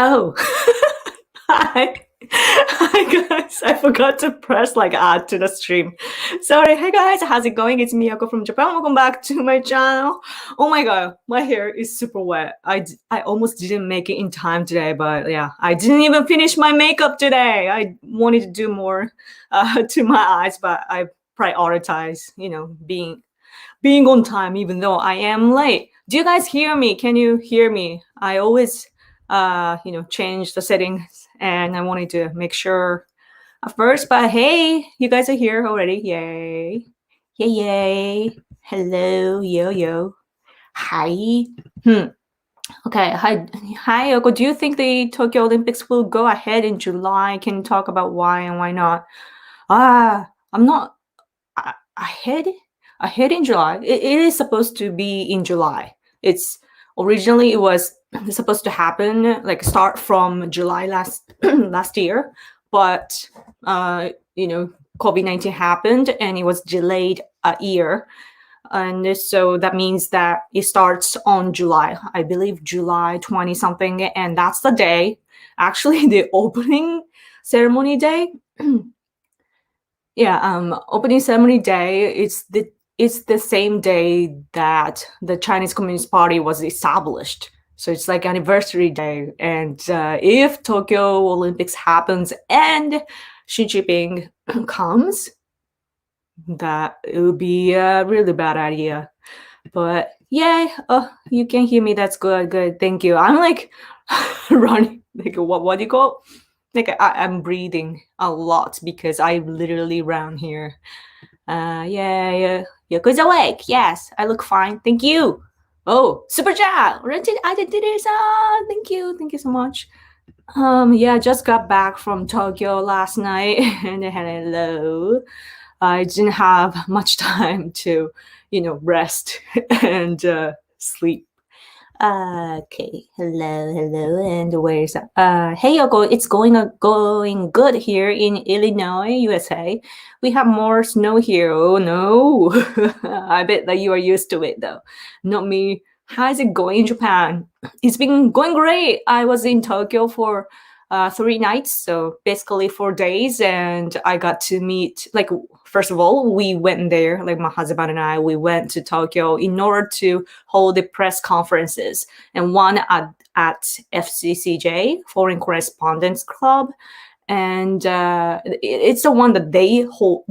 Oh, hi. Hi guys, I forgot to press like add to the stream. Sorry. Hey guys, how's it going? It's me, Yoko from Japan. Welcome back to my channel. Oh my god, my hair is super wet. I almost didn't make it in time today, but yeah, I didn't even finish my makeup today. I wanted to do more to my eyes, but I prioritize, being on time even though I am late. Do you guys hear me? Can you hear me? I always change the settings, and I wanted to make sure at first, but hey, you guys are here already. Yay. Yay. Hello. Yo. Hi. Okay. Hi, Yoko. Do you think the Tokyo Olympics will go ahead in July? Can you talk about why and why not? I'm not ahead in July. It is supposed to be in July. Originally it was supposed to happen, like start from July last year, but COVID-19 happened and it was delayed a year, and so that means that it starts on July, I believe July 20 something, and that's the day, actually the opening ceremony day. Opening ceremony day, it's the same day that the Chinese Communist Party was established. So it's like anniversary day. And if Tokyo Olympics happens and Xi Jinping comes, that it would be a really bad idea. But yay, you can hear me. That's good. Thank you. I'm like running, like what do you call? Like I'm breathing a lot because I literally ran here. Yoko's awake. Yes, I look fine. Thank you. Oh, super chat. I did it. Thank you so much. Just got back from Tokyo last night and hello. I didn't have much time to, rest and sleep. Okay, hello, and where's that? Hey Yoko, it's going good here in Illinois, USA. We have more snow here. Oh no, I bet that you are used to it though. Not me. How's it going in Japan? It's been going great. I was in Tokyo for 3 nights, so basically 4 days, and I got to meet, like, first of all, we went there, like my husband and I, we went to Tokyo in order to hold the press conferences, and one at FCCJ, Foreign Correspondents Club, and it's the one that they hold,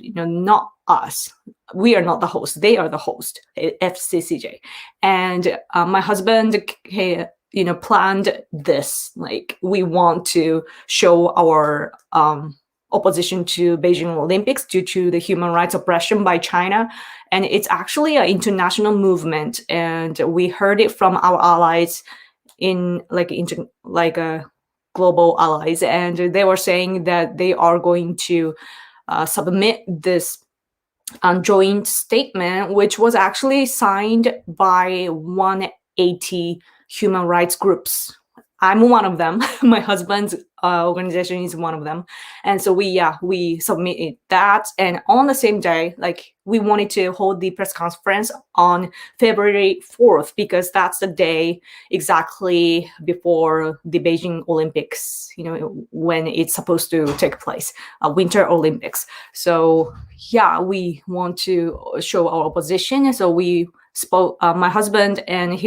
not us. We are not the host, they are the host, FCCJ. And my husband planned this, like, we want to show our opposition to Beijing Olympics due to the human rights oppression by China. And it's actually an international movement, and we heard it from our allies in global allies, and they were saying that they are going to submit this joint statement, which was actually signed by 180 human rights groups. I'm one of them. My husband's organization is one of them. And so we submitted that. And on the same day, like, we wanted to hold the press conference on February 4th, because that's the day exactly before the Beijing Olympics, when it's supposed to take place, Winter Olympics. So we want to show our opposition. So we spoke, my husband and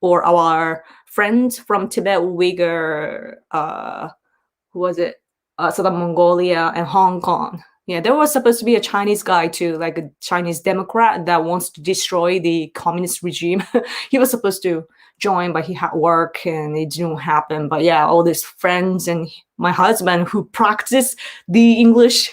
our friends from Tibet, Uyghur, Southern Mongolia, and Hong Kong. Yeah, there was supposed to be a Chinese guy too, like a Chinese Democrat that wants to destroy the communist regime. He was supposed to join, but he had work and it didn't happen. But yeah, all these friends and my husband who practice the English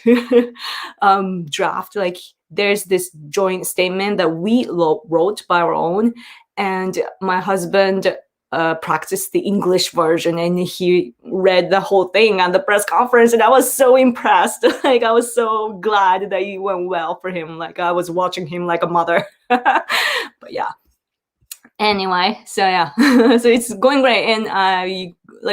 draft, like, there's this joint statement that we wrote by our own, and my husband practiced the English version, and he read the whole thing on the press conference, and I was so impressed. Like, I was so glad that it went well for him. Like, I was watching him like a mother. But yeah. Anyway, so yeah, so it's going great, and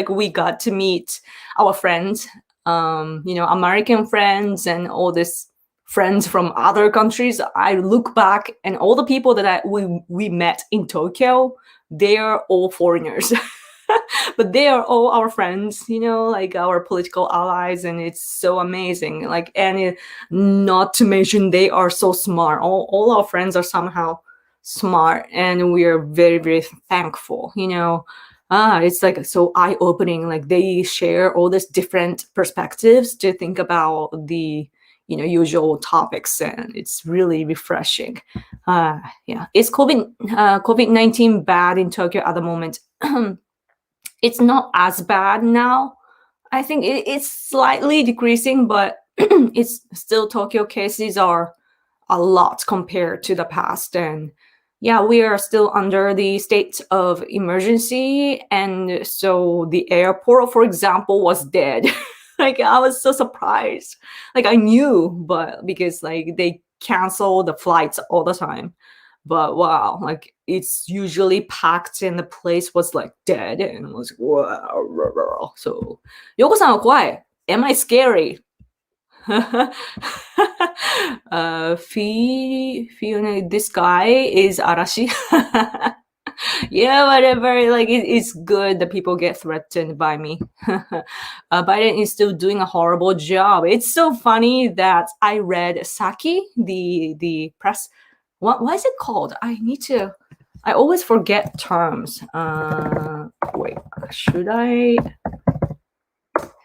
we got to meet our friends, American friends, and all this friends from other countries. I look back, and all the people that we met in Tokyo, they're all foreigners. But they are all our friends, like our political allies, and it's so amazing. Like, and not to mention they are so smart. All our friends are somehow smart, and we are very, very thankful. It's like so eye-opening. Like they share all these different perspectives to think about the usual topics, and it's really refreshing. Is COVID-19 bad in Tokyo at the moment? It's not as bad now. I think it's slightly decreasing, but it's still Tokyo cases are a lot compared to the past. And we are still under the state of emergency. And so the airport, for example, was dead. Like I was so surprised. Like I knew, but because like they cancel the flights all the time. But wow, like it's usually packed and the place was like dead and was wow. So Yoko-sanは怖い. Am I scary? Fiona, this guy is Arashi. Yeah, whatever. Like it's good that people get threatened by me. Biden is still doing a horrible job. It's so funny that I read Saki, the press. What is it called? I always forget terms. Wait, should I?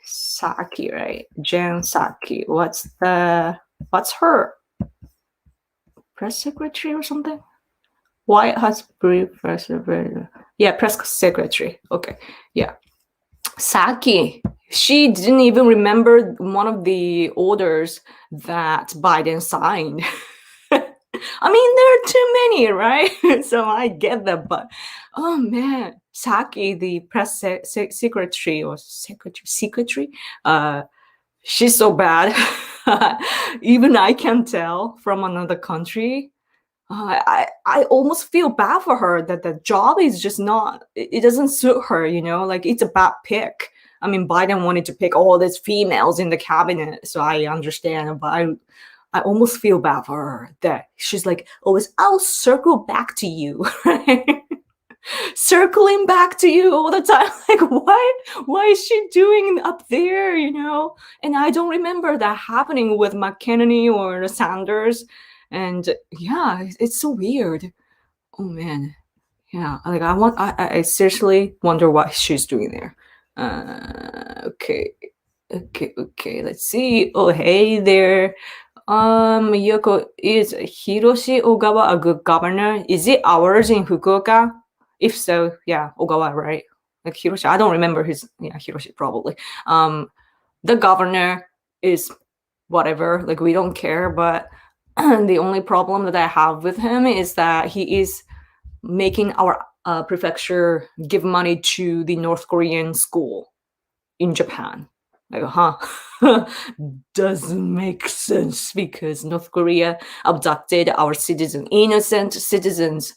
Saki, right? Jen Saki. What's her? Press secretary or something? White House brief press secretary. Yeah, press secretary. Okay, yeah. Saki. She didn't even remember one of the orders that Biden signed. I mean, there are too many, right? So I get that, but oh man, Saki, the press secretary or secretary, she's so bad. Even I can tell from another country. I almost feel bad for her that the job is just not. It doesn't suit her, Like it's a bad pick. I mean, Biden wanted to pick all these females in the cabinet, so I understand, but I almost feel bad for her that she's like always, I'll circle back to you, right? Circling back to you all the time. Like, why is she doing up there, And I don't remember that happening with McKinney or Sanders. And yeah, it's so weird. Oh man. Yeah, like I seriously wonder what she's doing there. Okay, let's see. Oh, hey there. Yoko, is Hiroshi Ogawa a good governor? Is it ours in Fukuoka? If so, yeah, Ogawa, right? Like Hiroshi, I don't remember Hiroshi probably. The governor is whatever, like we don't care, but the only problem that I have with him is that he is making our prefecture give money to the North Korean school in Japan. Like, doesn't make sense because North Korea abducted our innocent citizens,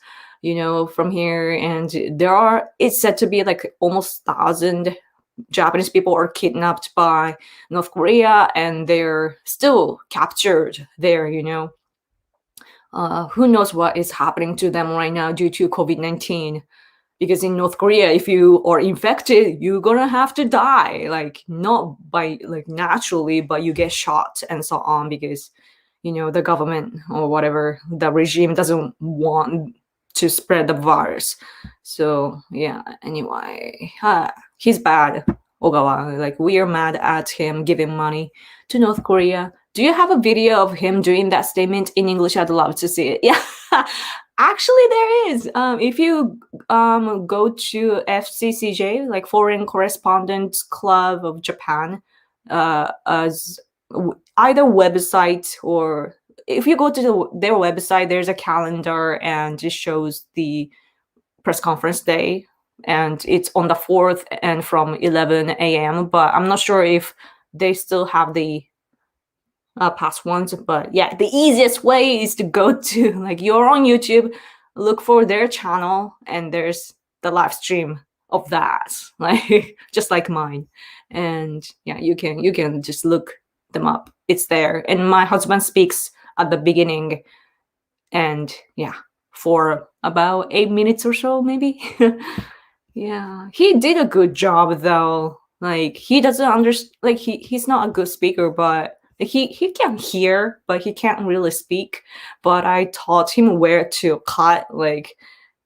from here. And it's said to be like almost 1,000 Japanese people are kidnapped by North Korea and they're still captured there, Who knows what is happening to them right now due to COVID-19. Because in North Korea, if you are infected, you're gonna have to die, like not by like naturally, but you get shot and so on because, the government or whatever, the regime doesn't want to spread the virus. So yeah, anyway, he's bad, Ogawa. Like we are mad at him giving money to North Korea. Do you have a video of him doing that statement in English? I'd love to see it. Yeah. Actually, there is. If you go to FCCJ, like Foreign Correspondents Club of Japan, as either website or if you go to their website, there's a calendar and it shows the press conference day, and it's on the 4th and from 11 a.m. But I'm not sure if they still have the past ones, but yeah, the easiest way is to go to like you're on YouTube, look for their channel, and there's the live stream of that, like just like mine. And yeah, you can just look them up. It's there. And my husband speaks at the beginning, and yeah, for about 8 minutes or so, maybe. Yeah, he did a good job though. Like he doesn't understand. Like he's not a good speaker, but he can hear, but he can't really speak. But I taught him where to cut. Like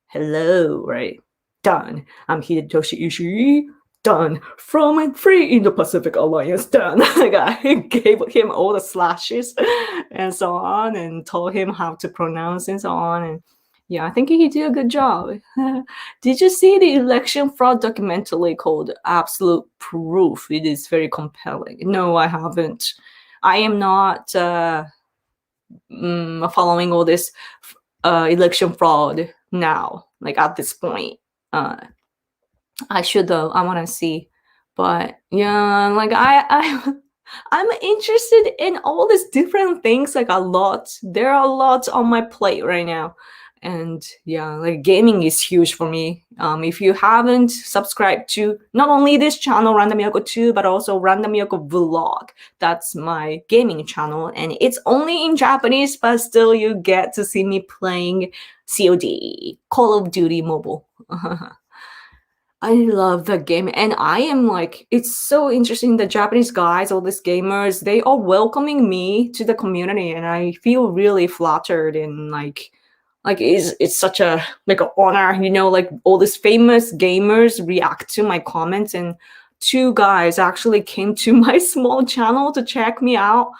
hello, right? Done. I'm Hidetoshi Ishii. Done. From and free in the Pacific Alliance. Done. Like I gave him all the slashes and so on, and told him how to pronounce and so on. And yeah, I think he did a good job. Did you see the election fraud documentary called Absolute Proof? It is very compelling. No, I haven't. I am not following all this election fraud now, like at this point. I should though. I want to see, but yeah, like I'm interested in all these different things, like a lot. There are a lot on my plate right now. And yeah, like gaming is huge for me. If you haven't subscribed to not only this channel, Random Yoko 2, but also Random Yoko Vlog, that's my gaming channel. And it's only in Japanese, but still you get to see me playing COD, Call of Duty Mobile. I love the game, and I am like, it's so interesting. The Japanese guys, all these gamers, they are welcoming me to the community, and I feel really flattered and like it's such a like an honor, you know, like all these famous gamers react to my comments, and two guys actually came to my small channel to check me out.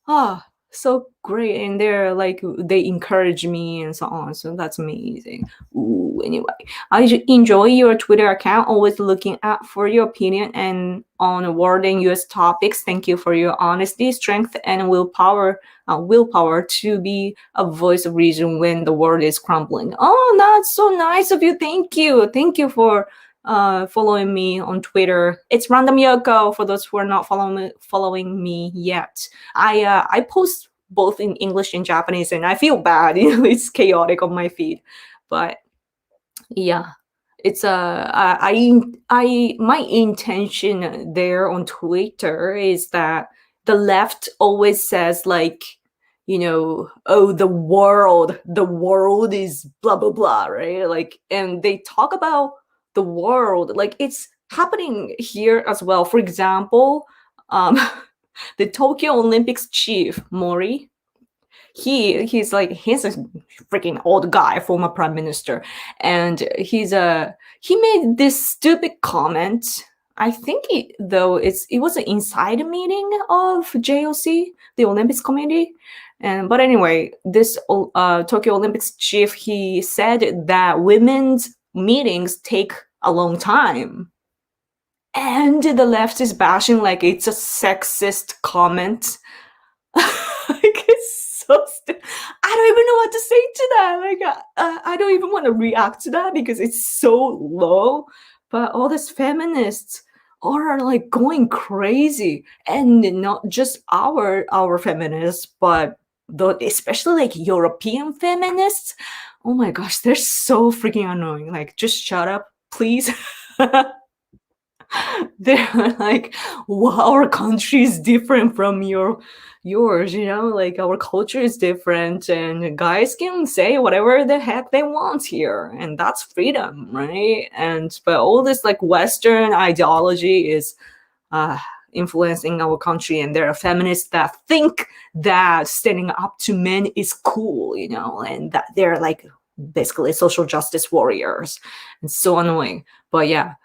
Ah, so great, and they're like they encourage me and so on, so that's amazing. Ooh, anyway, I enjoy your Twitter account, always looking out for your opinion and on world and US topics. Thank you for your honesty, strength, and willpower to be a voice of reason when the world is crumbling. Oh, that's so nice of you. Thank you for following me on Twitter. It's Random Yoko for those who are not following me yet. I post both in English and Japanese, and I feel bad. It's chaotic on my feed, but yeah, it's my intention there on Twitter is that the left always says like, you know, oh, the world is blah blah blah, right? Like, and they talk about the world like it's happening here as well. For example, the Tokyo Olympics chief Mori, he's a freaking old guy, former prime minister, and he made this stupid comment. I think it was an inside meeting of JOC, the Olympics committee. But anyway, this Tokyo Olympics chief, he said that women's meetings take a long time. And the left is bashing like it's a sexist comment. Like it's so I don't even know what to say to that. Like I don't even want to react to that because it's so low. But all these feminists are like going crazy, and not just our feminists, but especially like European feminists. Oh my gosh, they're so freaking annoying. Like, just shut up, please. They're like, well, our country is different from yours, you know, like our culture is different, and guys can say whatever the heck they want here, and that's freedom, right? But all this like Western ideology is influencing our country, and there are feminists that think that standing up to men is cool, you know, and that they're like basically social justice warriors. It's so annoying. But yeah,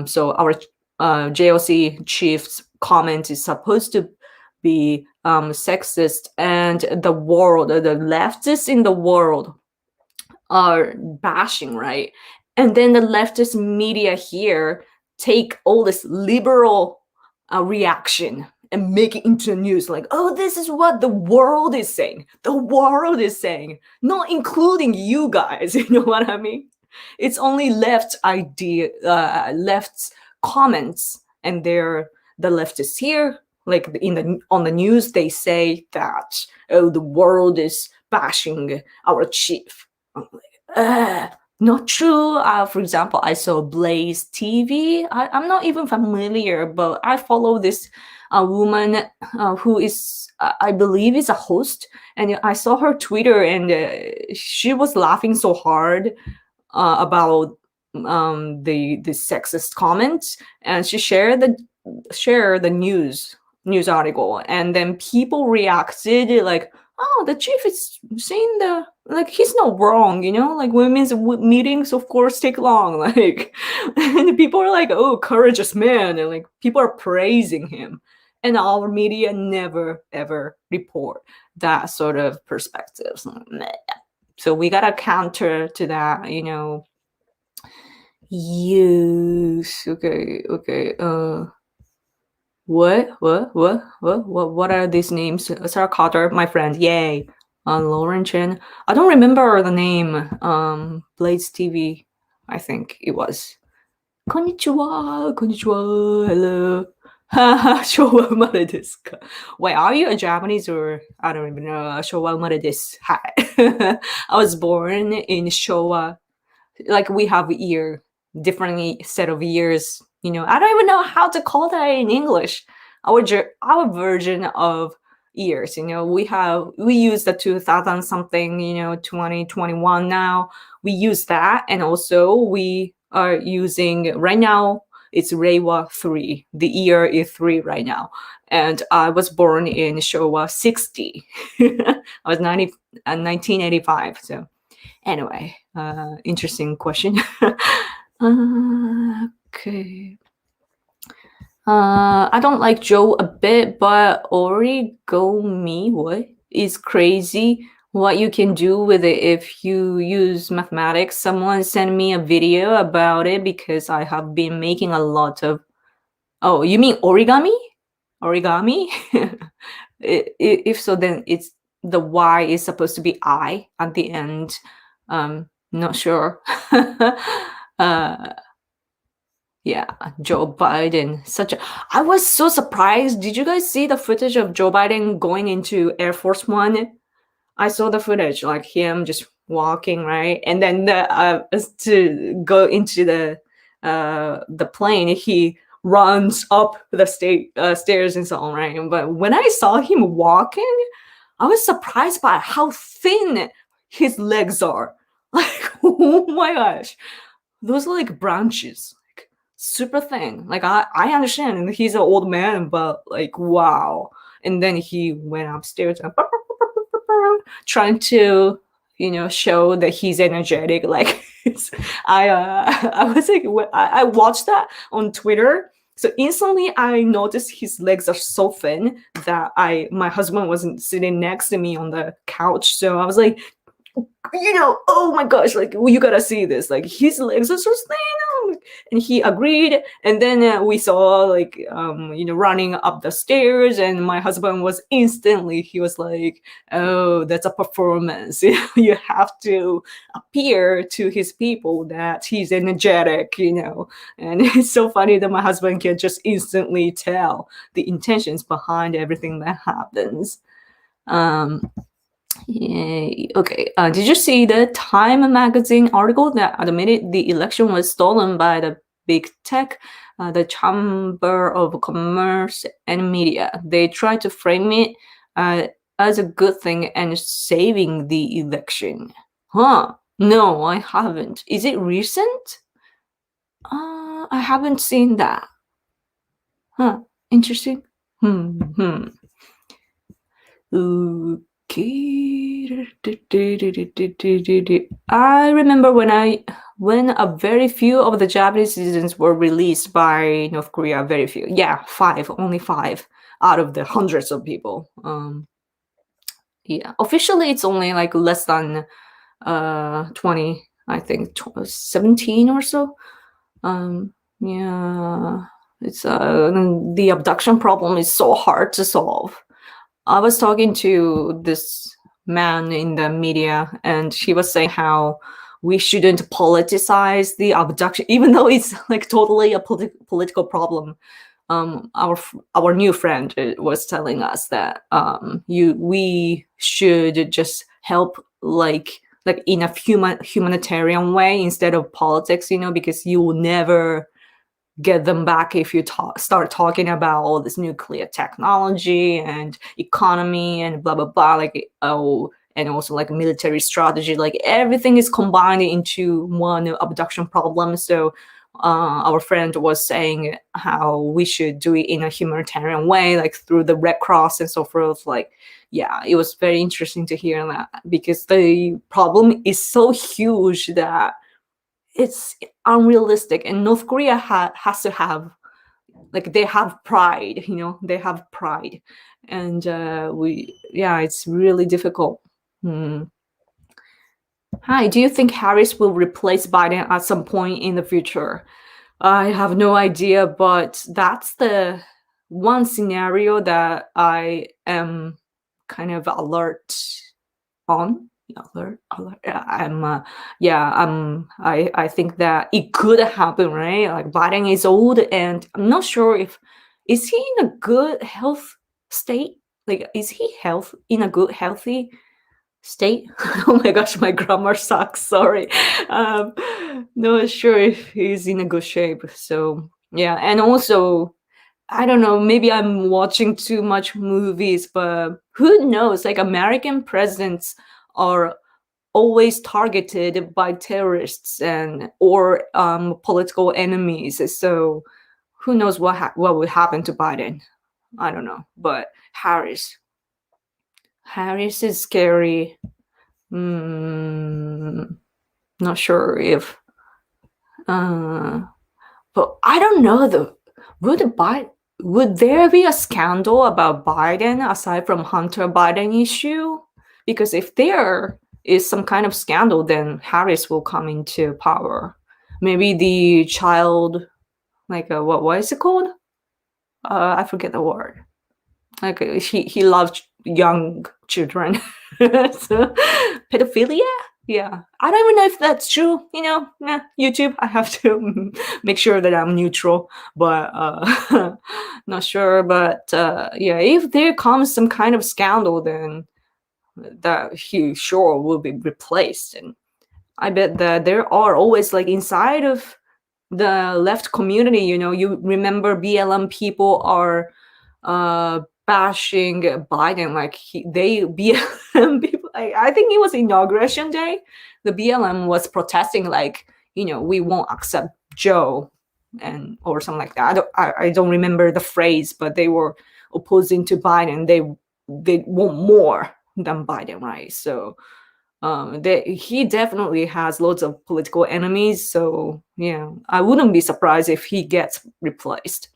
so our JOC chief's comment is supposed to be sexist, and the leftists in the world are bashing, right? And then the leftist media here take all this liberal reaction and make it into news like, oh, this is what the world is saying. The world is saying, not including you guys. You know what I mean? It's only left's comments, and the leftists here, like on the news, they say that, oh, the world is bashing our chief. I'm like, not true. For example, I saw Blaze TV. I'm not even familiar, but I follow this woman who is, I believe, is a host, and I saw her Twitter, and she was laughing so hard about the sexist comments, and she shared the news article, and then people reacted like, oh, the chief is saying he's not wrong, like women's meetings of course take long, like, and people are like, oh, courageous man, and like people are praising him, and our media never ever report that sort of perspective. So we gotta counter to that, Yes. Okay. What are these names? Sarah Cotter, my friend. Yay. Lauren Chen. I don't remember the name. Blades TV, I think it was. Konnichiwa. Hello. Showa umare desu ka? Wait, are you a Japanese or I don't even know. Showa umare desu. Hi. I was born in Showa. Like we have different set of years. I don't even know how to call that in English. Our version of years. We use the 2000 something. 2021 now. We use that, and also we are using right now. It's Reiwa 3. The year is 3 right now, and I was born in Showa 60. I was 1985. So anyway, interesting question. Okay. I don't like Joe a bit, but origami, what is crazy? What you can do with it if you use mathematics. Someone sent me a video about it because I have been making a lot of. Oh, you mean origami? Origami? If so, then it's the Y is supposed to be I at the end. Not sure. Yeah, Joe Biden, I was so surprised. Did you guys see the footage of Joe Biden going into Air Force One? I saw the footage, like him just walking, right? And then to go into the plane, he runs up the stairs and so on, right? But when I saw him walking, I was surprised by how thin his legs are. Like, oh my gosh, those are like branches, like super thin. Like I understand he's an old man, but like wow. And then he went upstairs and trying to show that he's energetic. Like I was like, I watched that on Twitter. So instantly I noticed his legs are so thin that my husband wasn't sitting next to me on the couch. So I was like, oh my gosh, like you gotta see this. Like his legs are so thin, and he agreed. And then we saw like running up the stairs, and my husband was instantly. He was like, "Oh, that's a performance. You have to appear to his people that he's energetic." And it's so funny that my husband can just instantly tell the intentions behind everything that happens. Yay. Okay. Did you see the Time magazine article that admitted the election was stolen by the big tech, the Chamber of Commerce and Media? They tried to frame it as a good thing and saving the election. Huh? No, I haven't. Is it recent? I haven't seen that. Huh? Interesting. I remember when a very few of the Japanese citizens were released by North Korea. Very few. Yeah, only 5 out of the hundreds of people. Yeah, officially it's only like less than 20. I think 17 or so. Yeah, it's the abduction problem is so hard to solve. I was talking to this man in the media, and he was saying how we shouldn't politicize the abduction, even though it's like totally a political problem. Our new friend was telling us that we should just help like in a humanitarian way instead of politics, because you will never get them back if you start talking about all this nuclear technology and economy and blah blah blah, like and also like military strategy. Like everything is combined into one abduction problem. So our friend was saying how we should do it in a humanitarian way, like through the Red Cross and so forth. Like, yeah, it was very interesting to hear that, because the problem is so huge that it's unrealistic. And North Korea has to have, like, they have pride, they have pride. And it's really difficult. Hi, do you think Harris will replace Biden at some point in the future? I have no idea, but that's the one scenario that I am kind of alert on. Alert. I think that it could happen, right? Like Biden is old, and I'm not sure is he in a good health state? Like, is he in a good healthy state? Oh my gosh, my grammar sucks. Sorry. Not sure if he's in a good shape. So yeah, and also, I don't know, maybe I'm watching too much movies, but who knows? Like, American presidents are always targeted by terrorists or political enemies. So who knows what would happen to Biden? I don't know. But Harris is scary. Not sure if but I don't know though. Would there be a scandal about Biden aside from Hunter Biden issue? Because if there is some kind of scandal, then Harris will come into power. Maybe the child, like what is it called? I forget the word. Like he loves young children. So, pedophilia? Yeah. I don't even know if that's true. YouTube, I have to make sure that I'm neutral, but not sure. But if there comes some kind of scandal, then that he sure will be replaced. And I bet that there are always, like, inside of the left community, you remember BLM people are bashing Biden, like BLM people. I think it was Inauguration Day. The BLM was protesting, like, we won't accept Joe, or something like that. I don't remember the phrase, but they were opposing to Biden. They want more than Biden, right? So he definitely has lots of political enemies. So yeah, I wouldn't be surprised if he gets replaced.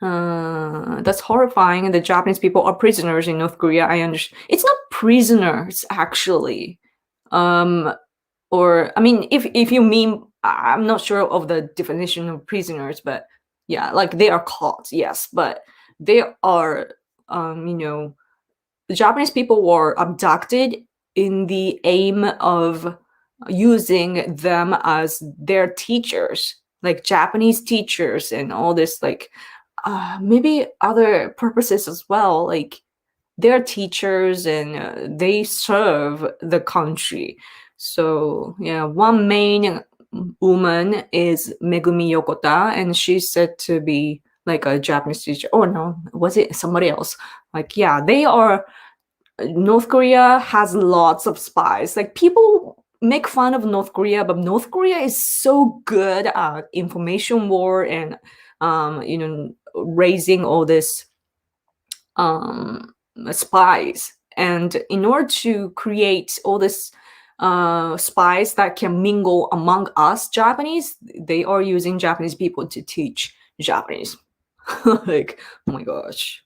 That's horrifying. The Japanese people are prisoners in North Korea. I understand. It's not prisoners, actually. Or I mean, if you mean, I'm not sure of the definition of prisoners, but yeah, like they are caught, yes, but they are, the Japanese people were abducted in the aim of using them as their teachers, like Japanese teachers, and all this, like maybe other purposes as well. Like, they're teachers and they serve the country. So yeah, one main woman is Megumi Yokota, and she's said to be like a Japanese teacher. Oh no, was it somebody else? Like, yeah, they are. North Korea has lots of spies. Like, people make fun of North Korea, but North Korea is so good at information war and raising all this spies. And in order to create all this spies that can mingle among us Japanese, they are using Japanese people to teach Japanese. Like, oh my gosh.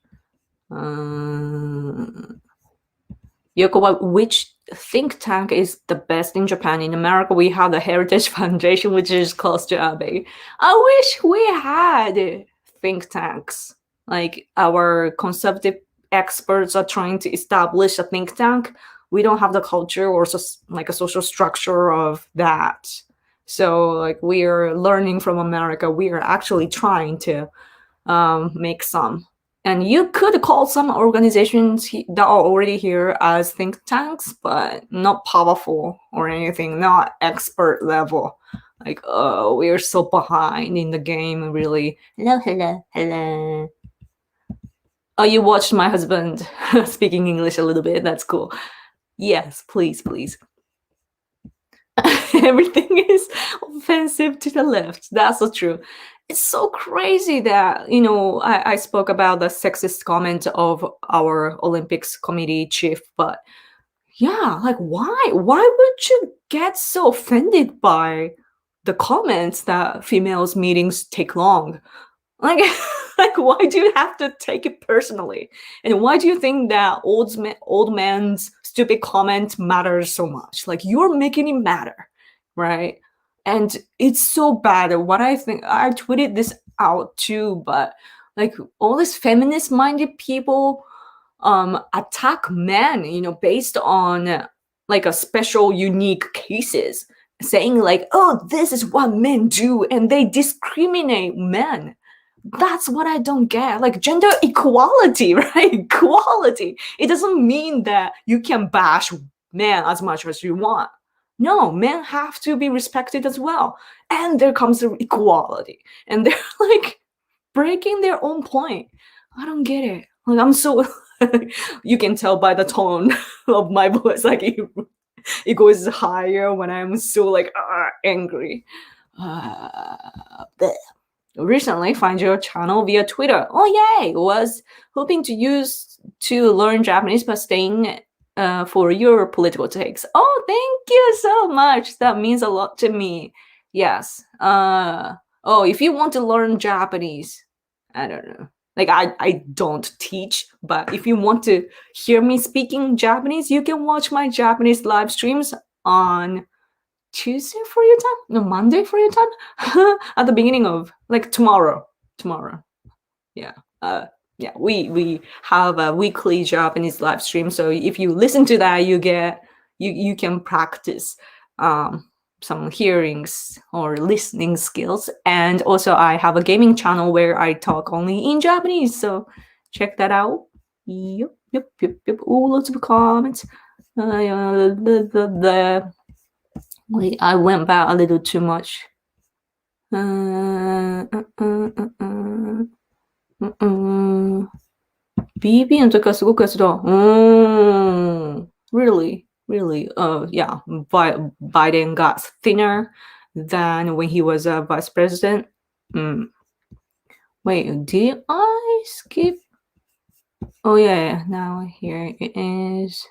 Yoko, which think tank is the best in Japan? In America, we have the Heritage Foundation, which is close to Abe. I wish we had think tanks. Like, our conservative experts are trying to establish a think tank. We don't have the culture or like a social structure of that. So, like, we are learning from America. We are actually trying to make some. And you could call some organizations that are already here as think tanks, but not powerful or anything, not expert level. Like, oh, we are so behind in the game, really. Hello. Oh, you watched my husband speaking English a little bit. That's cool. Yes, please. Everything is offensive to the left. That's so true. It's so crazy that, I spoke about the sexist comment of our Olympics committee chief, but yeah, like why? Why would you get so offended by the comments that females meetings take long? Like, like why do you have to take it personally? And why do you think that old man's stupid comment matters so much? Like you're making it matter, right? And it's so bad. What I think, I tweeted this out too, but like all these feminist minded people attack men, based on like a special unique cases, saying like, oh, this is what men do, and they discriminate men. That's what I don't get. Like gender equality, right? Equality. It doesn't mean that you can bash men as much as you want. No, men have to be respected as well. And there comes the equality. And they're like breaking their own point. I don't get it. Like I'm so you can tell by the tone of my voice, like it goes higher when I'm so like angry. Recently find your channel via Twitter. Oh yay! Was hoping to learn Japanese but staying for your political takes. Oh, thank you so much. That means a lot to me. Yes. If you want to learn Japanese, I don't know. Like I don't teach, but if you want to hear me speaking Japanese, you can watch my Japanese live streams on Tuesday for your time? No, Monday for your time? At the beginning of like tomorrow. Yeah. We have a weekly Japanese live stream. So if you listen to that, you can practice some hearings or listening skills. And also I have a gaming channel where I talk only in Japanese. So check that out. Yep. Oh, lots of comments. Wait, I went back a little too much. BB の時はすごく痩せた。Really? Yeah. Biden got thinner than when he was a vice president. Wait, did I skip? Oh yeah. Now here it is.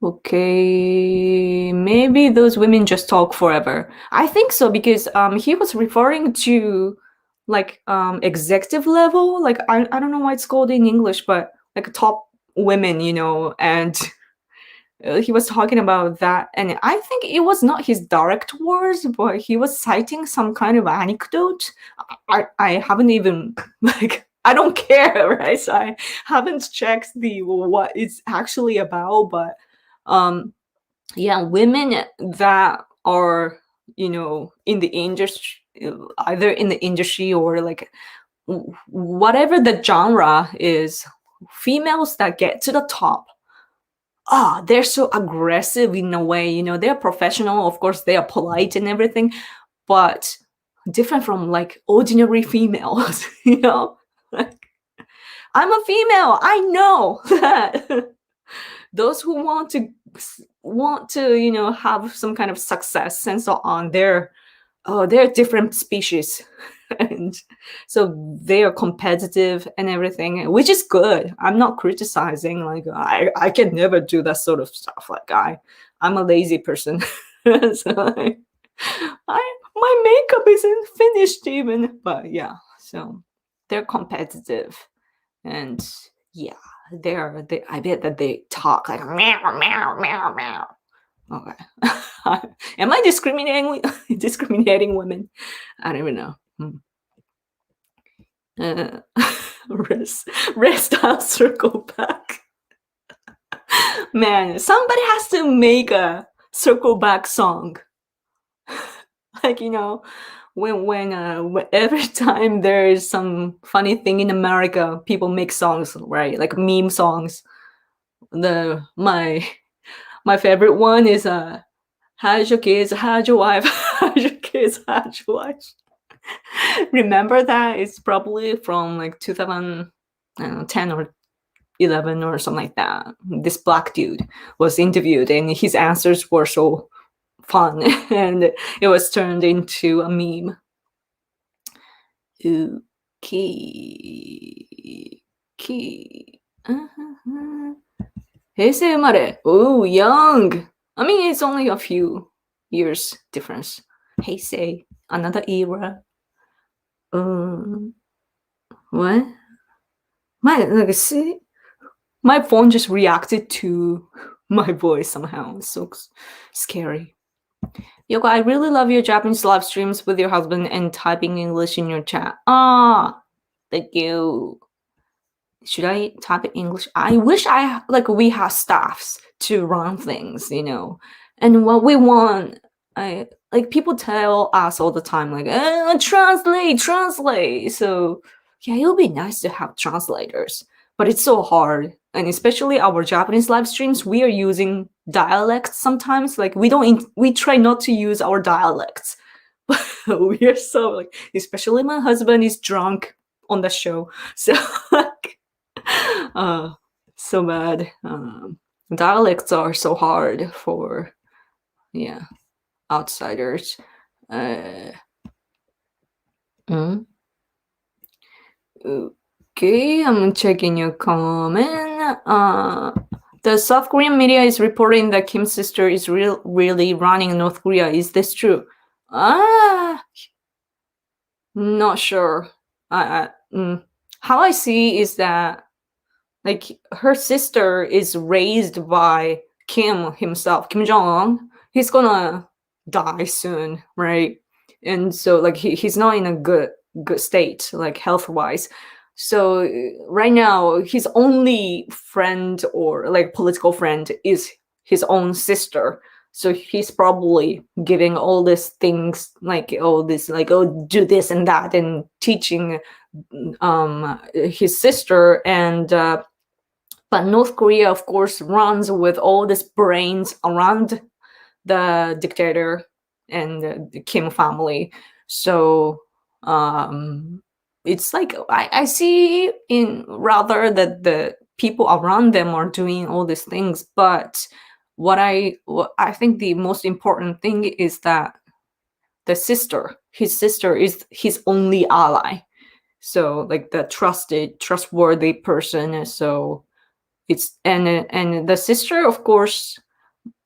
Okay, maybe those women just talk forever. I think so because he was referring to like executive level, like I don't know why it's called in English, but like top women, and he was talking about that, and I think it was not his direct words, but he was citing some kind of anecdote. I haven't even like I don't care, right? So I haven't checked what it's actually about, but women that are in the industry, either in the industry or like whatever the genre is, females that get to the top, they're so aggressive in a way. They're professional, of course they are polite and everything, but different from like ordinary females. Like, I'm a female, I know that. Those who want to have some kind of success and so on, they're different species. And so they are competitive and everything, which is good. I'm not criticizing, like I can never do that sort of stuff. Like I'm a lazy person. So my makeup isn't finished even, but yeah, so they're competitive. And yeah, I bet that they talk like meow meow meow meow. Okay. Am I discriminating women? I don't even know. Rest, I'll circle back. Man, somebody has to make a circle back song. Like when every time there's some funny thing in America, people make songs, right? Like meme songs. My favorite one is how's your kids, how's your wife, how's your kids, how's your wife. Remember that? It's probably from like 2010 or 11 or something like that. This black dude was interviewed and his answers were so fun and it was turned into a meme. Key. Heisei umare. Oh, young. I mean, it's only a few years difference. Heisei, another era. What? My phone just reacted to my voice somehow. It's so scary. Yoko, I really love your Japanese live streams with your husband and typing English in your chat. Thank you. Should I type in English? I wish we have staffs to run things, and what we want, people tell us all the time, translate. So yeah, it would be nice to have translators, but it's so hard. And especially our Japanese live streams, we are using dialects sometimes. We try not to use our dialects. We are so especially my husband is drunk on the show. So so bad. Dialects are so hard for outsiders. Okay, I'm checking your comment. The South Korean media is reporting that Kim's sister is really running North Korea. Is this true? Not sure. How I see is that her sister is raised by Kim himself, Kim Jong-un. He's gonna die soon, right? And so he's not in a good state, health-wise. So right now his only friend or political friend is his own sister. So he's probably giving all these things do this and that and teaching his sister. And but North Korea, of course, runs with all these brains around the dictator and the Kim family. So it's I see in rather that the people around them are doing all these things, but what I think the most important thing is that his sister is his only ally. So the trustworthy person. So it's and the sister, of course,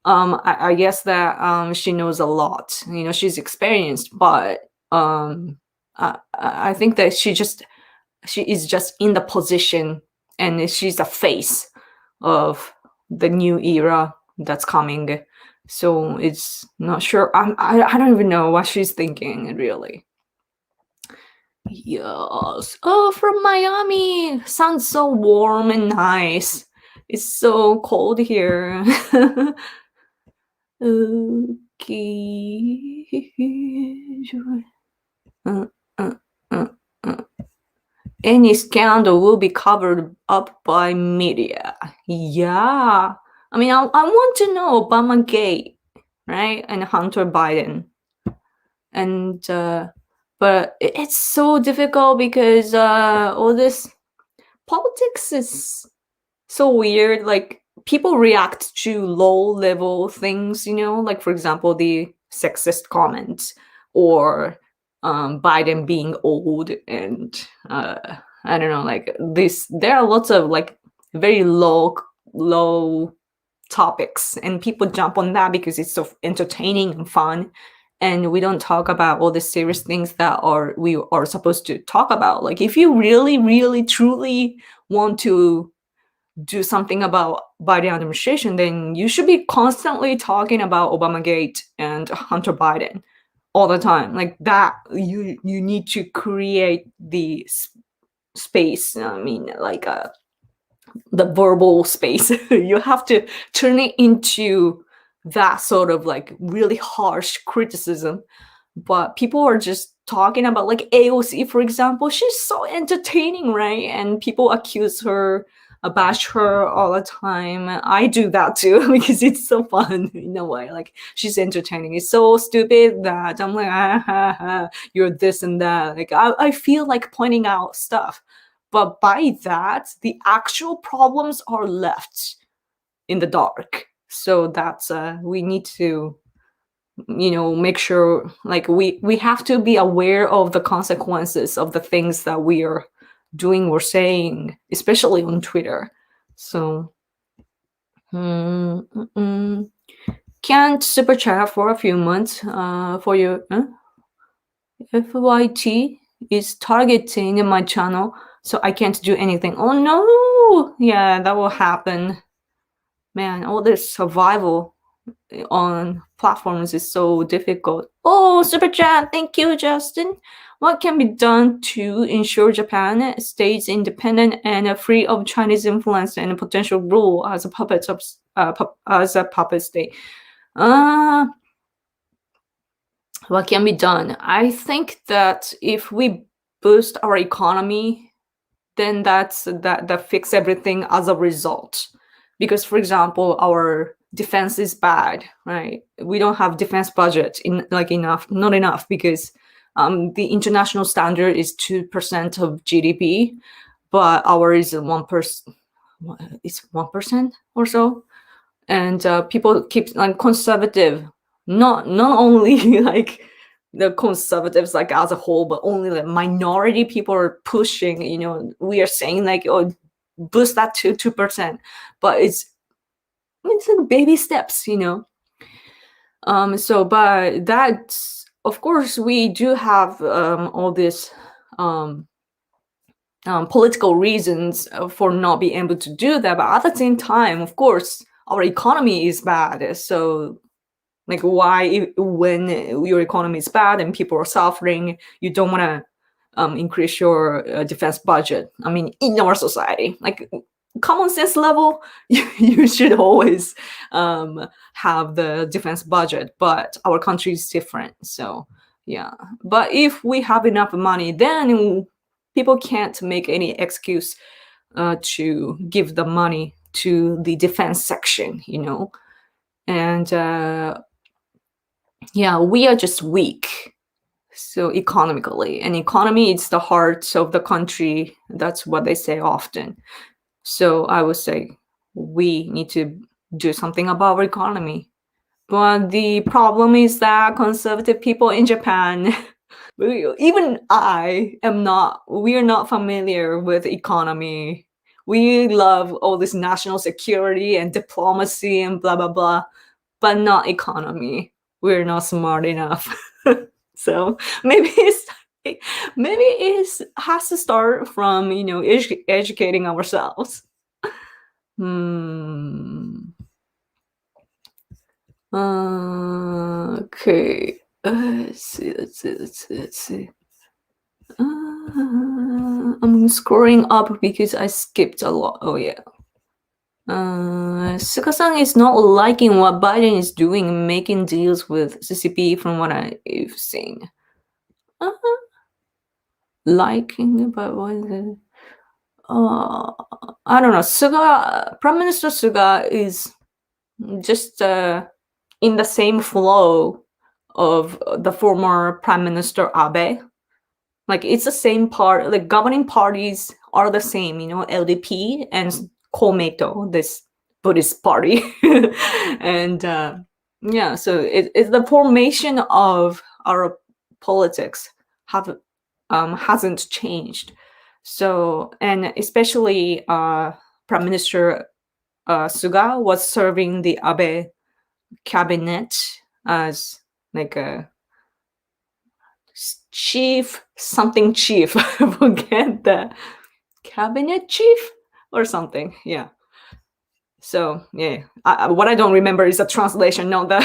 I guess that she knows a lot. She's experienced, but I think that she is just in the position, and she's a face of the new era that's coming. So it's not sure. I don't even know what she's thinking, really. Yes. Oh, from Miami. Sounds so warm and nice. It's so cold here. Okay. Any scandal will be covered up by media. Yeah. I mean, I want to know Obama Gate, right? And Hunter Biden. And but it's so difficult because all this politics is so weird. People react to low-level things, for example, the sexist comments or Biden being old, and I don't know, this. There are lots of very low topics, and people jump on that because it's so entertaining and fun. And we don't talk about all the serious things that we are supposed to talk about. If you really, really, truly want to do something about Biden administration, then you should be constantly talking about Obamagate and Hunter Biden all the time. That you need to create the space. I mean, the verbal space. You have to turn it into that sort of really harsh criticism. But people are just talking about AOC, for example. She's so entertaining, right? And people accuse her, bash her all the time. I do that too because it's so fun in a way. She's entertaining. It's so stupid that I'm you're this and that. I feel like pointing out stuff. But by that, the actual problems are left in the dark. So that's we need to, make sure, like we have to be aware of the consequences of the things that we are doing or saying, especially on Twitter. So can't super chat for a few months for your FYT is targeting my channel, so I can't do anything. Oh no! Yeah, that will happen. Man, all this survival on platforms is so difficult. Oh, super chat! Thank you, Justin. What can be done to ensure Japan stays independent and free of Chinese influence and potential rule as a puppet state? What can be done? I think that if we boost our economy, then that fix everything as a result. Because, for example, our defense is bad, right? We don't have defense budget not enough, because the international standard is 2% of GDP, but ours is 1%. It's 1% or so, and people keep conservative. Not only like the conservatives like as a whole, but only the minority people are pushing. We are saying like, oh, boost that to 2%, but it's like baby steps. So, but that's, of course, we do have all this political reasons for not being able to do that, but at the same time, of course, our economy is bad. So like, why, when your economy is bad and people are suffering, you don't want to increase your defense budget? I mean, in our society, like common sense level, you should always have the defense budget, but our country is different. So yeah, but if we have enough money, then people can't make any excuse to give the money to the defense section, and yeah, we are just weak. So economically, and economy is the heart of the country. That's what they say often. So I would say we need to do something about our economy. But the problem is that conservative people in Japan, even we are not familiar with economy. We love all this national security and diplomacy and blah, blah, blah, but not economy. We're not smart enough. So maybe it has to start from, educating ourselves. Okay. Let's see. I'm scrolling up because I skipped a lot. Oh yeah. Suga-san is not liking what Biden is doing, making deals with CCP from what I've seen. Liking, but what is it? I don't know. Prime Minister Suga is just in the same flow of the former Prime Minister Abe. Like, it's the same part. Like, governing parties are the same, LDP and Komeito, this Buddhist party. And yeah, so it's the formation of our politics hasn't changed. So, and especially Prime Minister Suga was serving the Abe cabinet as like a chief, I forget the cabinet chief or something. Yeah. So yeah, what I don't remember is the translation, not the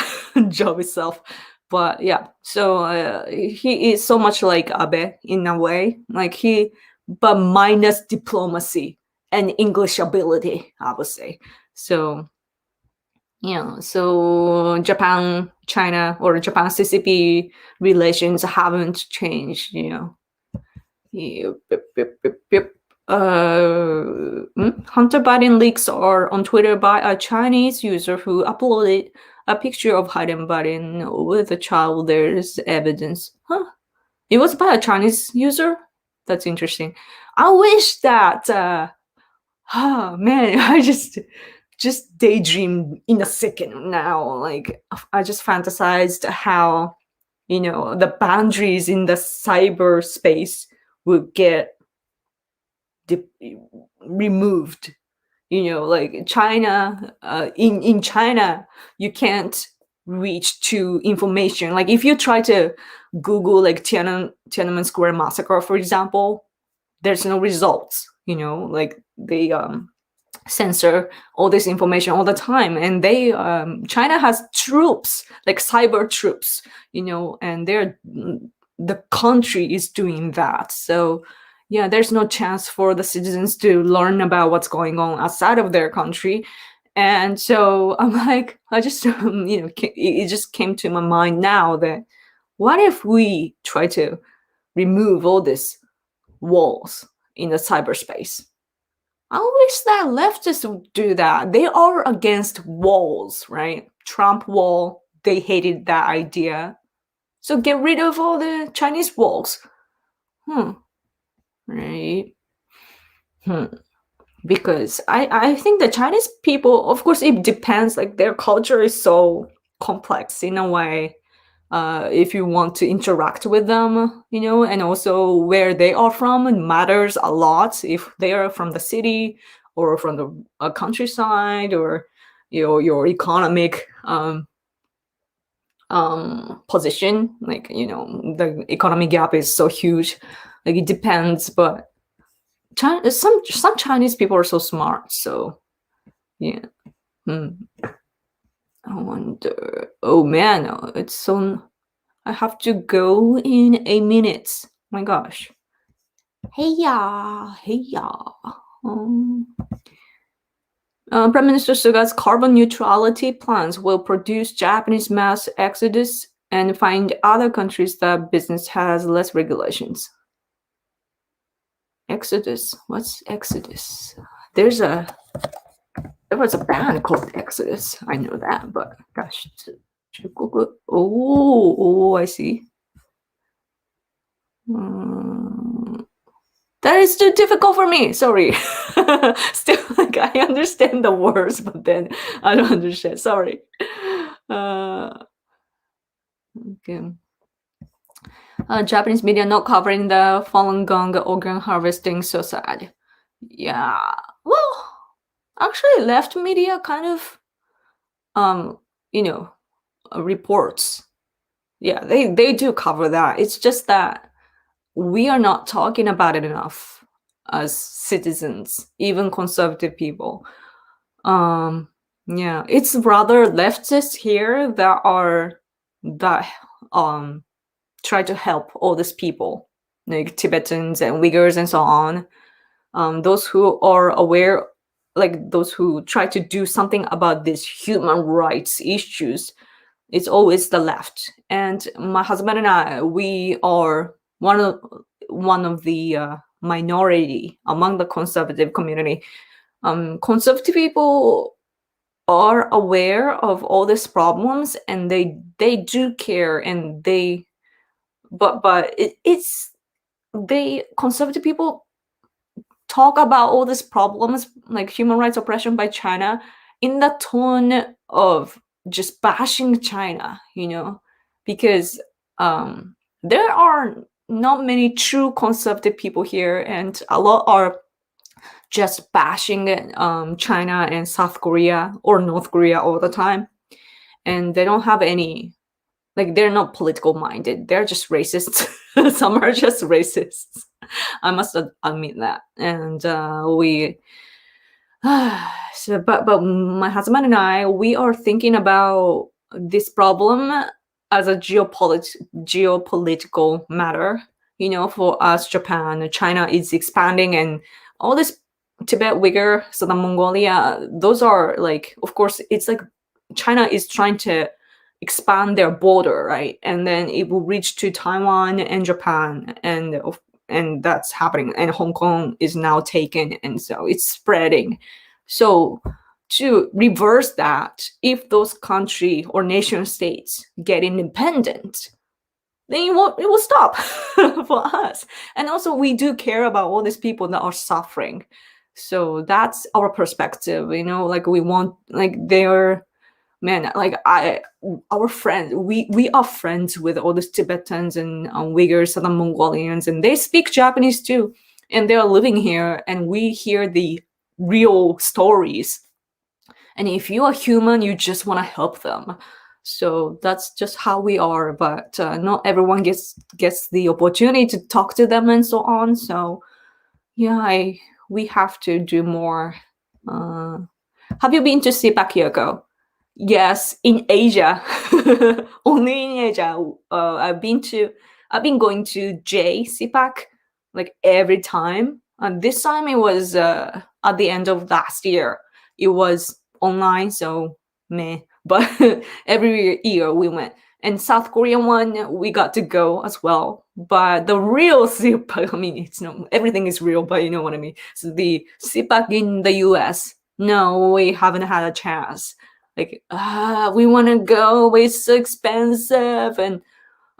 job itself. But yeah, so he is so much like Abe in a way, but minus diplomacy and English ability, I would say. So yeah, so Japan, China, or Japan CCP relations haven't changed, Hunter Biden leaks are on Twitter by a Chinese user who uploaded a picture of Hunter Biden with a child. There's evidence. It was by a Chinese user? That's interesting. I wish that, oh man, I just daydream in a second now. Like, I just fantasized how, the boundaries in the cyberspace would get removed. Like China, in China, you can't reach to information. Like if you try to Google like Tiananmen Square massacre, for example, there's no results. Like they censor all this information all the time, and they China has troops, like cyber troops, and the country is doing that. So yeah, there's no chance for the citizens to learn about what's going on outside of their country. And so I'm like, I just it just came to my mind now that what if we try to remove all these walls in the cyberspace? I wish that leftists would do that. They are against walls, right? Trump wall, they hated that idea. So get rid of all the Chinese walls. Right? Because I think the Chinese people, of course, it depends. Like their culture is so complex in a way. If you want to interact with them, and also where they are from, it matters a lot. If they are from the city or from the countryside, or your economic position, like the economic gap is so huge. Like it depends, but some Chinese people are so smart. So yeah. I wonder. Oh man, it's so. I have to go in a minute. My gosh. Hey ya. Prime Minister Suga's carbon neutrality plans will produce Japanese mass exodus and find other countries that business has less regulations. Exodus. What's Exodus? There was a band called Exodus. I know that, but gosh. Oh, I see. That is too difficult for me. Sorry. Still, like I understand the words, but then I don't understand. Sorry. Okay. Japanese media not covering the Falun Gong organ harvesting, so sad. Yeah. Well, actually, left media kind of, reports. Yeah, they do cover that. It's just that we are not talking about it enough as citizens, even conservative people. Yeah, it's rather leftists here that try to help all these people, like Tibetans and Uyghurs and so on. Those who are aware, like those who try to do something about these human rights issues, it's always the left. And my husband and I, we are one of the minority among the conservative community. Conservative people are aware of all these problems, and they do care, and conservative people talk about all these problems, like human rights oppression by China, in the tone of just bashing China, because there are not many true conservative people here, and a lot are just bashing China and South Korea or North Korea all the time, and they don't have any, like they're not political minded. They're just racists. Some are just racists. I must admit that. And but my husband and I, we are thinking about this problem as a geopolitical matter. For us, Japan, China is expanding, and all this Tibet, Uyghur, Southern Mongolia, those are like, of course, it's like China is trying to expand their border, right? And then it will reach to Taiwan and Japan, and that's happening. And Hong Kong is now taken, and so it's spreading. So to reverse that, if those country or nation states get independent, then it will stop for us. And also we do care about all these people that are suffering. So that's our perspective, like we want, like they're, man, like our friends, we are friends with all these Tibetans and Uyghurs, Southern Mongolians, and they speak Japanese too. And they're living here, and we hear the real stories. And if you are human, you just want to help them. So that's just how we are. But not everyone gets the opportunity to talk to them and so on. So yeah, we have to do more. Have you been to Sipak, Yoko? Yes, in Asia. Only in Asia. I've been going to J Sipak like every time. And this time it was at the end of last year. It was online, so meh. But every year we went. And South Korean one, we got to go as well. But the real Sipak, I mean, it's no, everything is real, but you know what I mean. So the Sipak in the US, no, we haven't had a chance. Like, we want to go, but it's so expensive. And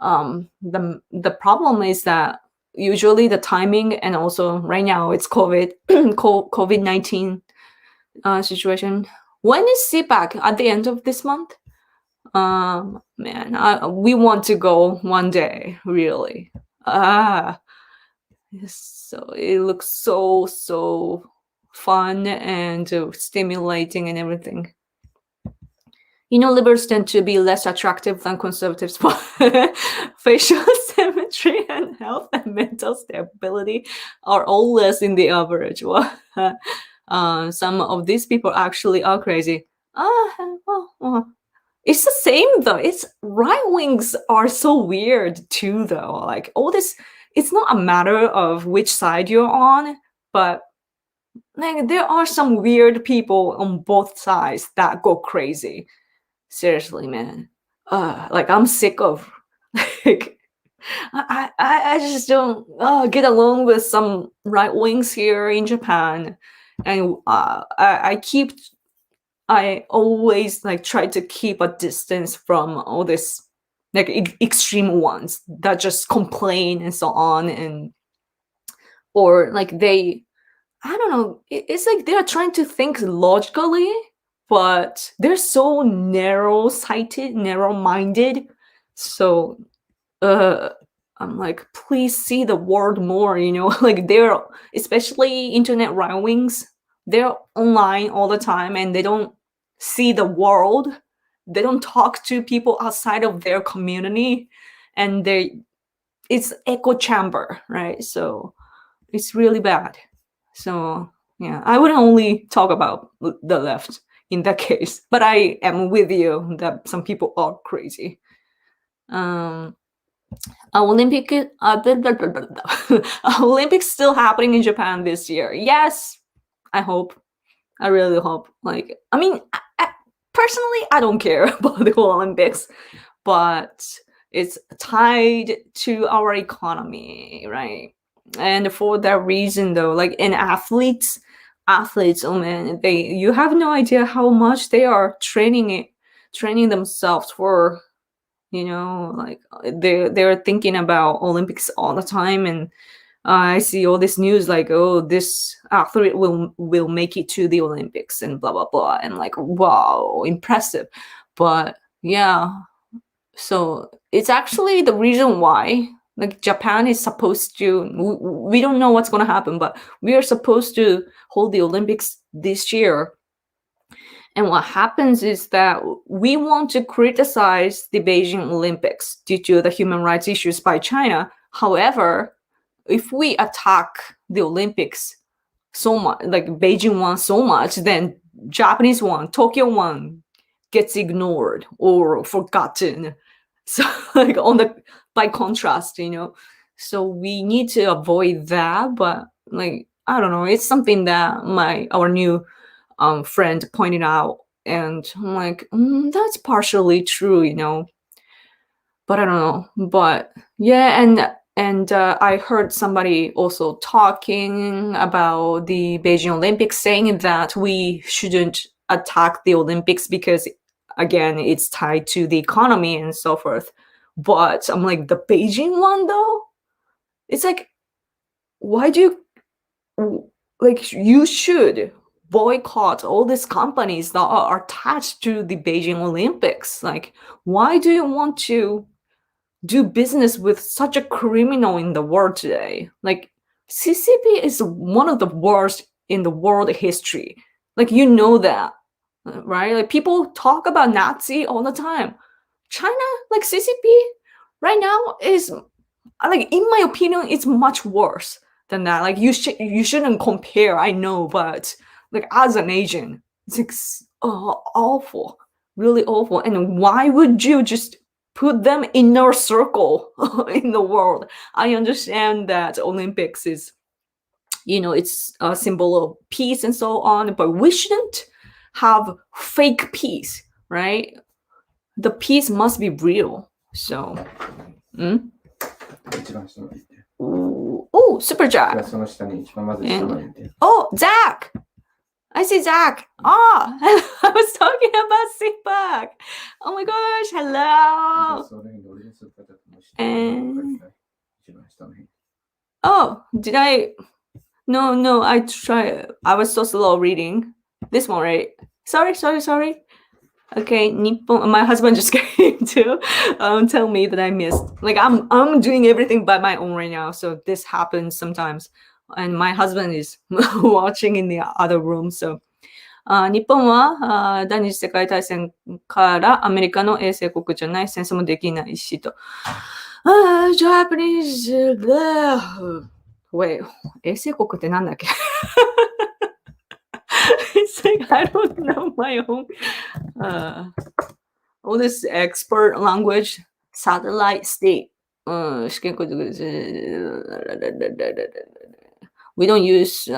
the problem is that usually the timing, and also right now it's COVID-19 situation. When is CPAC? At the end of this month? Man, we want to go one day, really. So it looks so fun and stimulating and everything. Liberals tend to be less attractive than conservatives, but facial symmetry and health and mental stability are all less in the average. Some of these people actually are crazy. Well, it's the same though. It's right wings are so weird too, though. Like all this, it's not a matter of which side you're on, but like there are some weird people on both sides that go crazy. Seriously, man. Like I'm sick of like I just don't get along with some right wings here in Japan, and I always like try to keep a distance from all this like extreme ones that just complain and so on, and or like I don't know, it's like they're trying to think logically, but they're so narrow-sighted, narrow-minded. So I'm like, please see the world more, like they're, especially internet right wings, they're online all the time and they don't see the world. They don't talk to people outside of their community, and it's echo chamber, right? So it's really bad. So yeah, I would only talk about the left in that case, but I am with you that some people are crazy. Olympics still happening in Japan this year. Yes, I hope. I really hope. Like, I mean, personally, I don't care about the Olympics, but it's tied to our economy, right? And for that reason, though, like in athletes, oh man, you have no idea how much they are training themselves for, like they're thinking about Olympics all the time. And I see all this news like, oh, this athlete will make it to the Olympics and blah blah blah, and like, wow, impressive. But yeah, so it's actually the reason why like Japan is supposed to, we don't know what's going to happen, but we are supposed to hold the Olympics this year. And what happens is that we want to criticize the Beijing Olympics due to the human rights issues by China. However, if we attack the Olympics so much, like Beijing one so much, then Japanese one, Tokyo one gets ignored or forgotten. So like by contrast, so we need to avoid that. But like, I don't know, it's something that our new friend pointed out, and I'm like, that's partially true, but I don't know. But yeah, and I heard somebody also talking about the Beijing Olympics, saying that we shouldn't attack the Olympics because, again, it's tied to the economy and so forth. But I'm like, the Beijing one though, it's like, why do you, like, you should boycott all these companies that are attached to the Beijing Olympics. Like, why do you want to do business with such a criminal in the world today? Like, CCP is one of the worst in the world history. Like, you know that, right? Like, people talk about Nazi all the time. China, like CCP, right now is, like, in my opinion, it's much worse than that. Like, you shouldn't compare, I know, but like, as an Asian, it's like, awful, really awful. And why would you just put them in our circle in the world? I understand that Olympics is, it's a symbol of peace and so on, but we shouldn't have fake peace, right? The peace must be real. So, oh, Super Jack. Oh, Zach. I see Zach. Oh, I was talking about Seaback. Oh my gosh, hello. And oh, did I? No, I tried. I was so slow reading this one, right? Sorry. Okay, Nippon. My husband just came to tell me that I missed. Like, I'm doing everything by my own right now, so this happens sometimes. And my husband is watching in the other room. So, 日本は第二次世界大戦からアメリカの衛星国じゃない、戦争もできないしと。Japanese. Wait, 衛星国ってなんだっけIt's like, I don't know my own. All this expert language, satellite state. We don't use,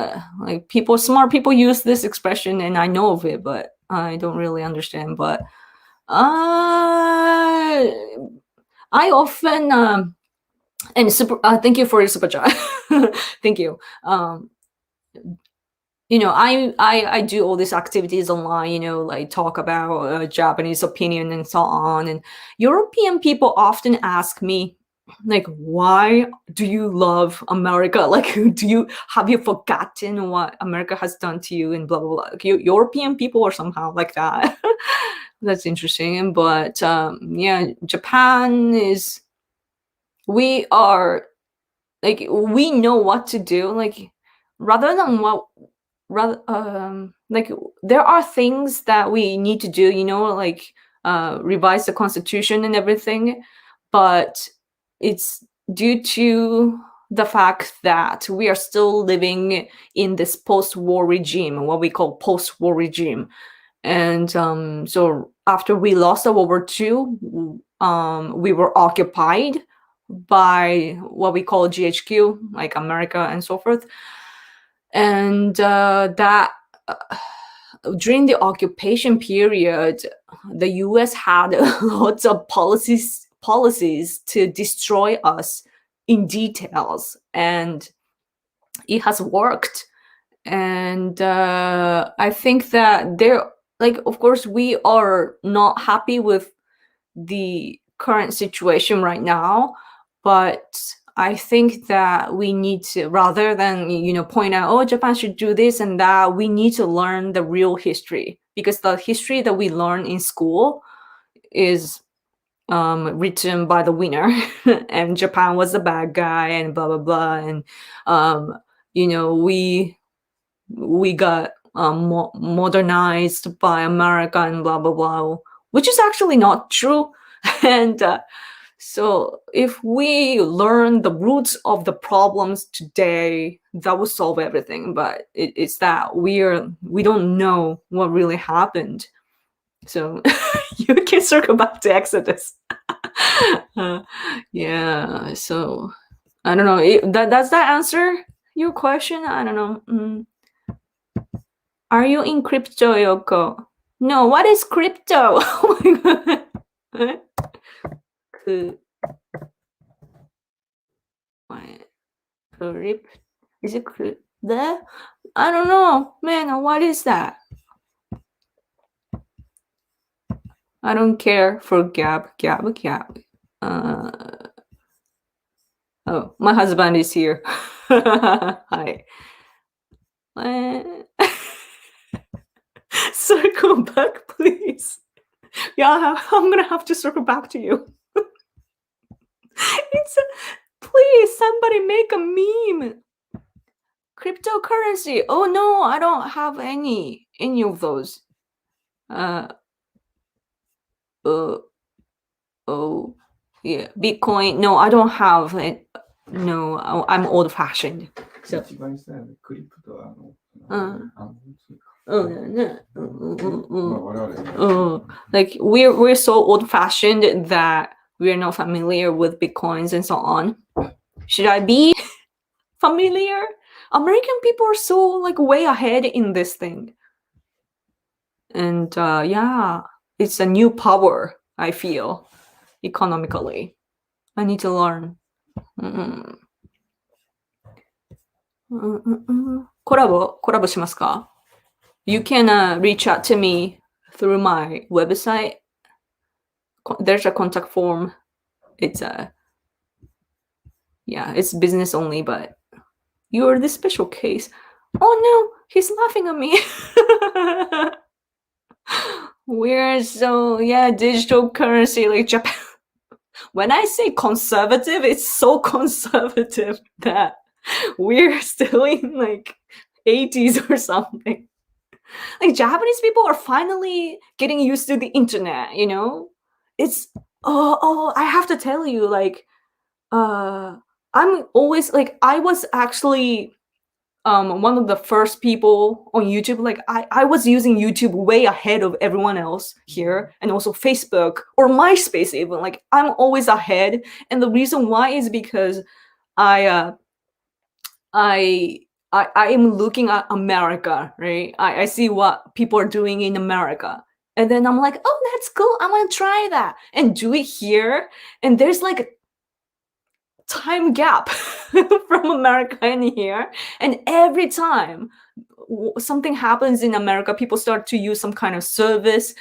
like, smart people use this expression, and I know of it, but I don't really understand. But I often, and thank you for your super chat. Thank you. I do all these activities online, like talk about Japanese opinion and so on. And European people often ask me, like, why do you love America? Like, have you forgotten what America has done to you and blah, blah, blah. Like, European people are somehow like that. That's interesting. But yeah, Japan is, we are, like, we know what to do. Like, rather than like, there are things that we need to do, like revise the constitution and everything, but it's due to the fact that we are still living in this post-war regime, what we call post-war regime. And so after we lost World War II, we were occupied by what we call GHQ, like America and so forth. And that during the occupation period, the US had lots of policies to destroy us in details, and it has worked. And I think that of course, we are not happy with the current situation right now, but I think that we need to, rather than, point out, oh, Japan should do this and that, we need to learn the real history, because the history that we learn in school is written by the winner and Japan was the bad guy and blah, blah, blah. And, we got modernized by America and blah, blah, blah, which is actually not true. And so if we learn the roots of the problems today, that will solve everything. But it's that we don't know what really happened. So you can circle back to Exodus. Yeah, so I don't know. Does that answer your question? I don't know. Are you in crypto, Yoko? No, what is crypto? Oh my god. Is it there? I don't know, man. What is that? I don't care for Gab. Oh, my husband is here. Hi. Circle back, please. Yeah, I'm gonna have to circle back to you. Please, somebody make a meme. Cryptocurrency. Oh no, I don't have any of those. Oh, yeah, Bitcoin. No, I don't have it. No, I'm old-fashioned. So. Like we're so old-fashioned that we're not familiar with Bitcoins and so on. Should I be familiar? American people are so like way ahead in this thing. And yeah, it's a new power, I feel, economically. I need to learn. コラボしますか? You can reach out to me through my website. There's a contact form. It's it's business only, but you're the special case. Oh no, he's laughing at me. We're so, digital currency like Japan. When I say conservative, it's so conservative that we're still in like 80s or something. Like Japanese people are finally getting used to the internet, you know? It's I have to tell you, like I'm always like, I was actually one of the first people on YouTube. Like I was using YouTube way ahead of everyone else here, and also Facebook or MySpace even. Like I'm always ahead, and the reason why is because I am looking at America, right? I see what people are doing in America, and then I'm like, oh, that's cool. I'm gonna try that and do it here. And there's like a time gap from America and here, and every time something happens in America, people start to use some kind of service,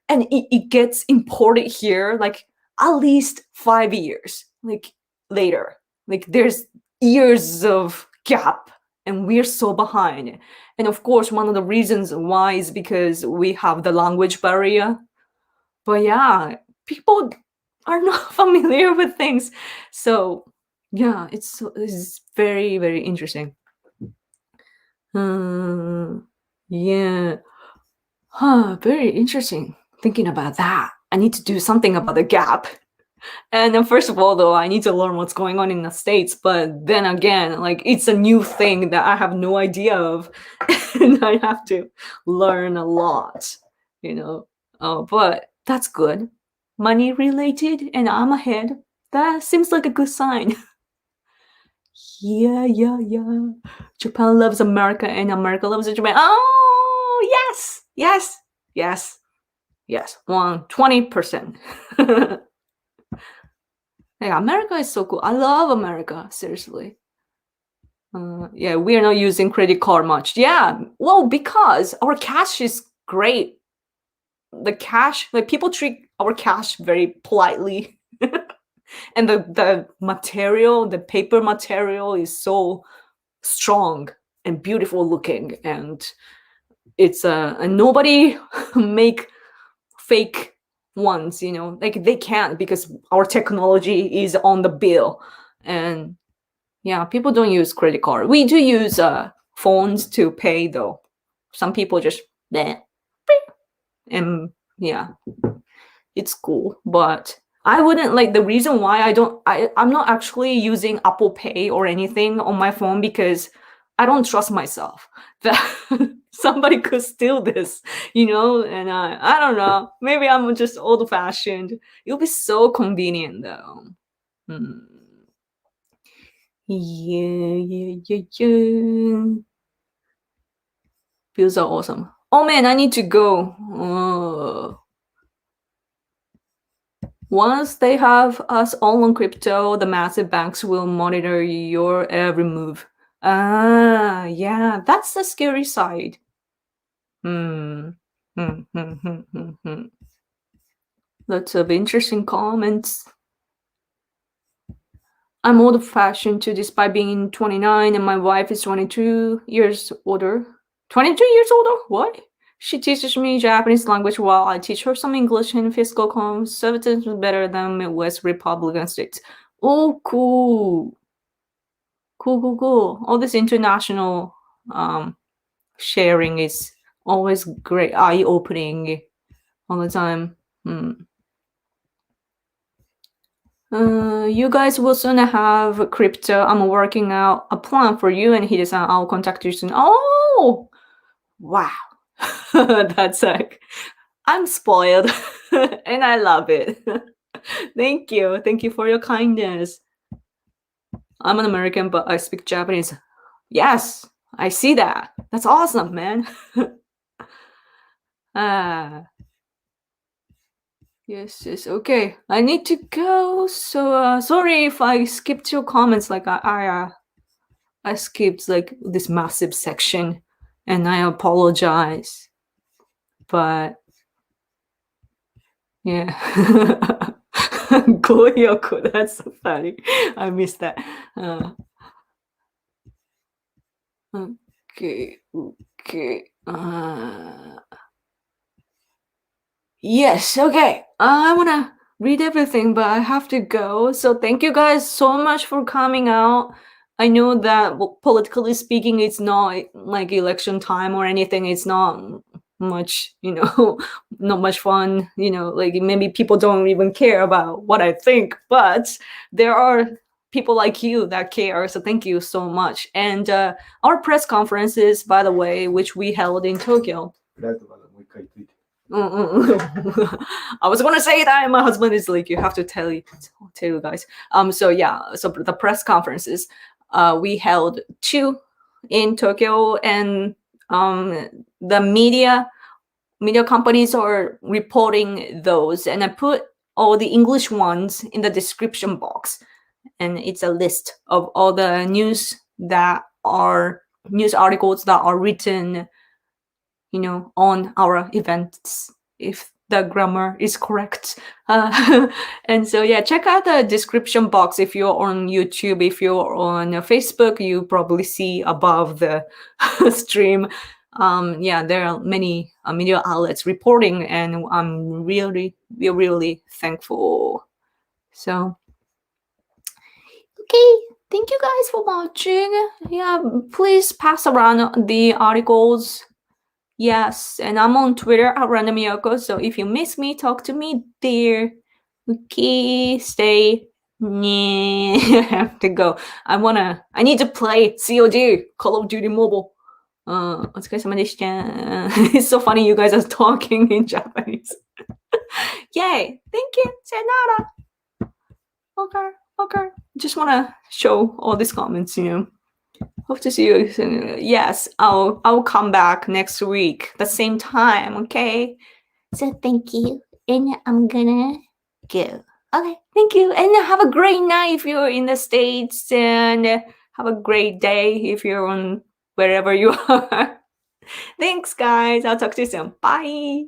and it gets imported here like at least 5 years like later. Like there's years of gap, and we're so behind. And of course, one of the reasons why is because we have the language barrier. But yeah, people are not familiar with things, so yeah, it's very, very interesting. Yeah. Very interesting thinking about that. I need to do something about the gap. And then first of all, though, I need to learn what's going on in the States. But then again, like it's a new thing that I have no idea of. And I have to learn a lot, you know. But that's good. Money related, and I'm ahead. That seems like a good sign. Yeah. Japan loves America, and America loves Japan. Oh, yes. 120%. Hey, America is so cool. I love America, seriously. Yeah, we are not using credit card much. Yeah, well, because our cash is great. The cash, like people treat our cash very politely. And the material, the paper material is so strong and beautiful looking, and it's and nobody make fake ones, you know, like they can't, because our technology is on the bill. And yeah, people don't use credit card. We do use phones to pay, though. Some people just bleh, and yeah, it's cool. But I wouldn't, like, the reason why I'm not actually using Apple Pay or anything on my phone, because I don't trust myself that somebody could steal this, you know. And I don't know, maybe I'm just old-fashioned. It'll be so convenient, though. Yeah. Feels are awesome. Oh man, I need to go. Once they have us all on crypto, the massive banks will monitor your every move. Yeah, that's the scary side. Lots of interesting comments. I'm old-fashioned too, despite being 29, and my wife is 22 years older. 22 years older? What? She teaches me Japanese language while I teach her some English and fiscal conservatism better than Midwest Republican states. Oh, cool. Cool. All this international sharing is always great, eye-opening all the time. You guys will soon have crypto. I'm working out a plan for you and Hide-san. I'll contact you soon. Oh, wow. That's like, I'm spoiled and I love it. Thank you. Thank you for your kindness. I'm an American, but I speak Japanese. Yes, I see that. That's awesome, man. Yes. Okay, I need to go. So sorry if I skipped your comments. Like I skipped like this massive section, and I apologize. But yeah, go Yoko. That's so funny. I missed that. Okay. Yes, okay. I wanna read everything, but I have to go. So thank you guys so much for coming out. I know that politically speaking, it's not like election time or anything. It's not much, not much fun. Like maybe people don't even care about what I think, but there are people like you that care. So thank you so much. And our press conferences, by the way, which we held in Tokyo. I was gonna say that, and my husband is like, you have to tell you guys. So the press conferences, we held 2 in Tokyo, and the media companies are reporting those, and I put all the English ones in the description box, and it's a list of all the news articles that are written on our events, if the grammar is correct. And so check out the description box if you're on YouTube. If you're on Facebook, you probably see above the stream. There are many media outlets reporting, and we're really thankful. So okay, thank you guys for watching. Please pass around the articles. Yes, and I'm on Twitter at Random Yoko, so if you miss me, talk to me there. Okay, stay. I have to go. I need to play COD, Call of Duty Mobile. お疲れ様でした. It's so funny you guys are talking in Japanese. Yay, thank you, sayonara. Okay. Just want to show all these comments, Hope to see you soon. Yes, I'll come back next week, the same time, okay? So thank you, and I'm gonna go. Okay, thank you, and have a great night if you're in the States, and have a great day if you're on wherever you are. Thanks, guys. I'll talk to you soon. Bye.